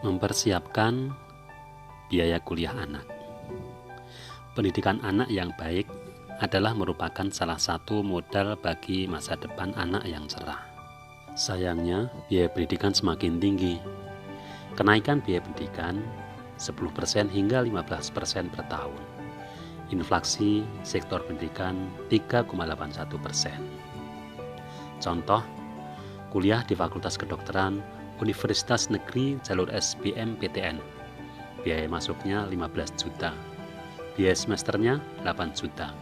Mempersiapkan biaya kuliah anak. Pendidikan anak yang baik adalah merupakan salah satu modal bagi masa depan anak yang cerah. Sayangnya, biaya pendidikan semakin tinggi. Kenaikan biaya pendidikan 10% hingga 15% per tahun. Inflasi sektor pendidikan 3,81%. Contoh, kuliah di Fakultas Kedokteran Universitas Negeri Jalur SBMPTN. Biaya masuknya 15 juta. Biaya semesternya 8 juta.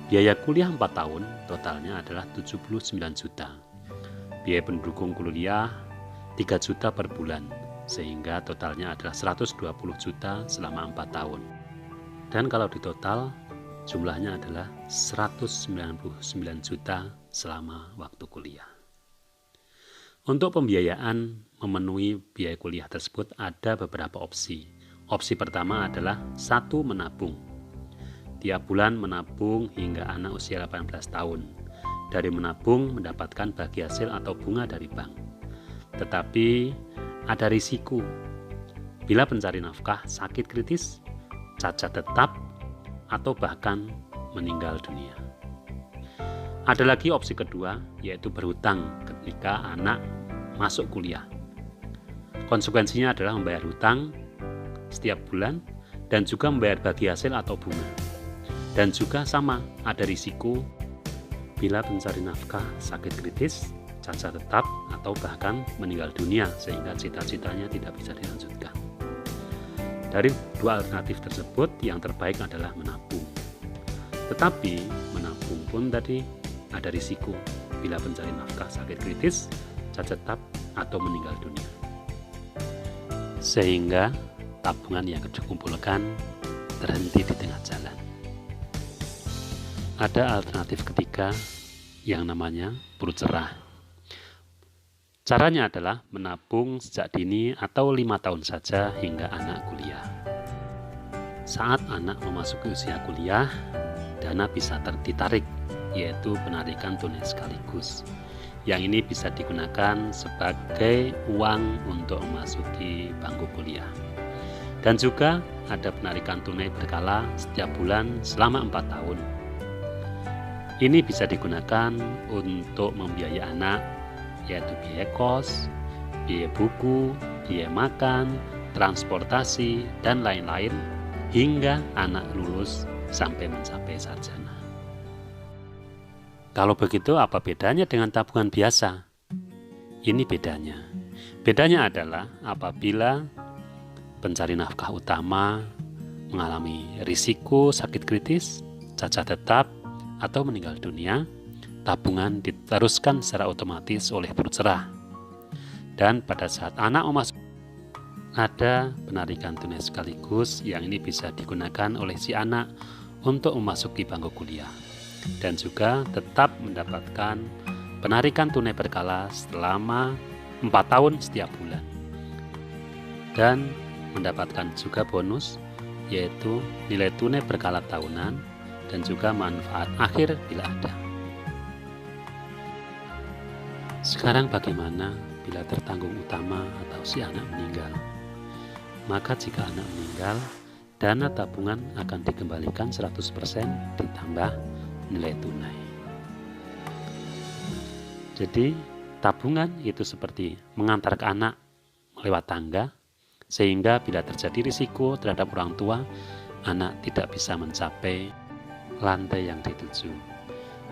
Biaya kuliah 4 tahun totalnya adalah 79 juta. Biaya pendukung kuliah 3 juta per bulan, sehingga totalnya adalah 120 juta selama 4 tahun. Dan kalau ditotal, jumlahnya adalah 199 juta selama waktu kuliah. Untuk pembiayaan memenuhi biaya kuliah tersebut ada beberapa opsi. Opsi pertama adalah 1. Menabung. Tiap bulan menabung hingga anak usia 18 tahun. Dari menabung mendapatkan bagi hasil atau bunga dari bank. Tetapi ada risiko. Bila pencari nafkah sakit kritis, cacat tetap, atau bahkan meninggal dunia. Ada lagi opsi kedua, yaitu berhutang ketika anak masuk kuliah. Konsekuensinya adalah membayar hutang setiap bulan dan juga membayar bagi hasil atau bunga. Dan juga sama, ada risiko bila pencari nafkah sakit kritis, cacat tetap, atau bahkan meninggal dunia sehingga cita-citanya tidak bisa dilanjutkan. Dari dua alternatif tersebut, yang terbaik adalah menabung. Tetapi menabung pun tadi ada risiko bila pencari nafkah sakit kritis, cacat tetap, atau meninggal dunia. Sehingga tabungan yang dikumpulkan terhenti di tengah jalan. Ada alternatif ketiga yang namanya perut cerah. Caranya adalah menabung sejak dini atau 5 tahun saja hingga anak kuliah. Saat anak memasuki usia kuliah, dana bisa ditarik, yaitu penarikan tunai sekaligus. Yang ini bisa digunakan sebagai uang untuk memasuki bangku kuliah. Dan juga ada penarikan tunai berkala setiap bulan selama 4 tahun. Ini bisa digunakan untuk membiayai anak, yaitu biaya kos, biaya buku, biaya makan, transportasi, dan lain-lain, hingga anak lulus sampai mencapai sarjana. Kalau begitu, apa bedanya dengan tabungan biasa? Ini bedanya. Bedanya adalah apabila pencari nafkah utama mengalami risiko sakit kritis, cacat tetap, atau meninggal dunia, tabungan diteruskan secara otomatis oleh perut cerah. Dan pada saat anak memasuki, ada penarikan tunai sekaligus yang ini bisa digunakan oleh si anak untuk memasuki bangku kuliah. Dan juga tetap mendapatkan penarikan tunai berkala selama 4 tahun setiap bulan. Dan mendapatkan juga bonus, yaitu nilai tunai berkala tahunan dan juga manfaat akhir bila ada. Sekarang bagaimana bila tertanggung utama atau si anak meninggal? Maka jika anak meninggal, dana tabungan akan dikembalikan 100% ditambah nilai tunai. Jadi tabungan itu seperti mengantar anak melewat tangga, sehingga bila terjadi risiko terhadap orang tua, anak tidak bisa mencapai lantai yang dituju.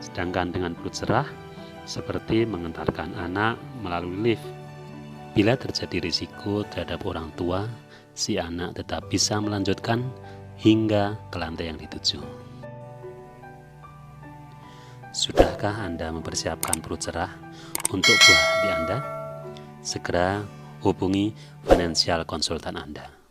Sedangkan dengan perut cerah, seperti mengantarkan anak melalui lift. Bila terjadi risiko terhadap orang tua, si anak tetap bisa melanjutkan hingga ke lantai yang dituju. Sudahkah Anda mempersiapkan perut cerah untuk buah hati Anda? Segera hubungi financial konsultan Anda.